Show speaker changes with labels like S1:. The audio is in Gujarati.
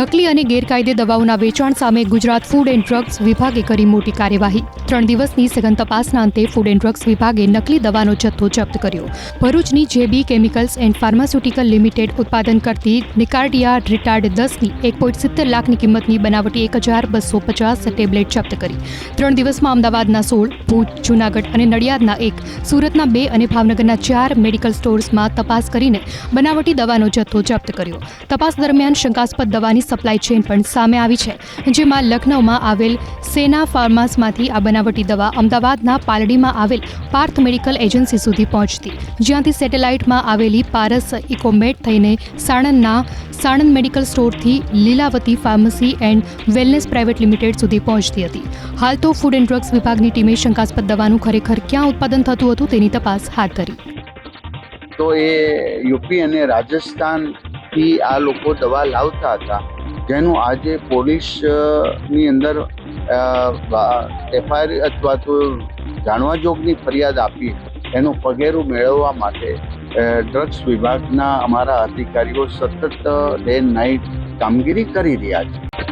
S1: નકલી અને ગેરકાયદે દવાઓના વેચાણ સામે ગુજરાત ફૂડ એન્ડ ડ્રગ્સ વિભાગે કરી મોટી કાર્યવાહી। 3 દિવસની સઘન તપાસના અંતે ફૂડ એન્ડ ડ્રગ્સ વિભાગે નકલી દવાનો જથ્થો જપ્ત કર્યો। ભરૂચની જેબી કેમિકલ્સ એન્ડ ફાર્માસ્યુટિકલ લિમિટેડ ઉત્પાદન કરતી નિકાર્ડિયા રિટાર્ડ 10ની 1.70 લાખની કિંમતની બનાવટી 1250 ટેબ્લેટ જપ્ત કરી। 3 દિવસમાં અમદાવાદના 16, ભુજ, જૂનાગઢ અને નડિયાદના 1, સુરતના 2 અને ભાવનગરના 4 મેડિકલ સ્ટોર્સમાં તપાસ કરીને બનાવટી દવાનો જથ્થો જપ્ત કર્યો। તપાસ દરમિયાન શંકાસ્પદ દવાની સપ્લાય ચેન પણ સામે આવી છે, જેમાં લખનૌમાં આવેલ સેના ફાર્માસમાંથી આ બનાવટી દવા અમદાવાદના પાલડીમાં આવેલ પાર્થ મેડિકલ એજન્સી સુધી પહોંચતી, જ્યાંથી સેટેલાઇટમાં આવેલી પારસ ઇકોમેટ થઈને સાણંદના સાણંદ મેડિકલ સ્ટોરથી Lilavati pharmacy and wellness private limited સુધી પહોંચતી હતી। હાલ તો ફૂડ એન્ડ ડ્રગ્સ વિભાગની ટીમે શંકાસ્પદ દવાનું ખરેખર ક્યાં ઉત્પાદન થતું હતું તેની તપાસ હાથ ધરી।
S2: તો એ યુપી અને રાજસ્થાનથી આ લોકો દવા લાવતા હતા, જેનું આજે પોલીસની અંદર એફઆઈઆર અથવા તો જાણવા જોગની ફરિયાદ આપી એનું પગેરું મેળવવા માટે ડ્રગ્સ વિભાગના અમારા અધિકારીઓ સતત ડે નાઇટ કામગીરી કરી રહ્યા છે।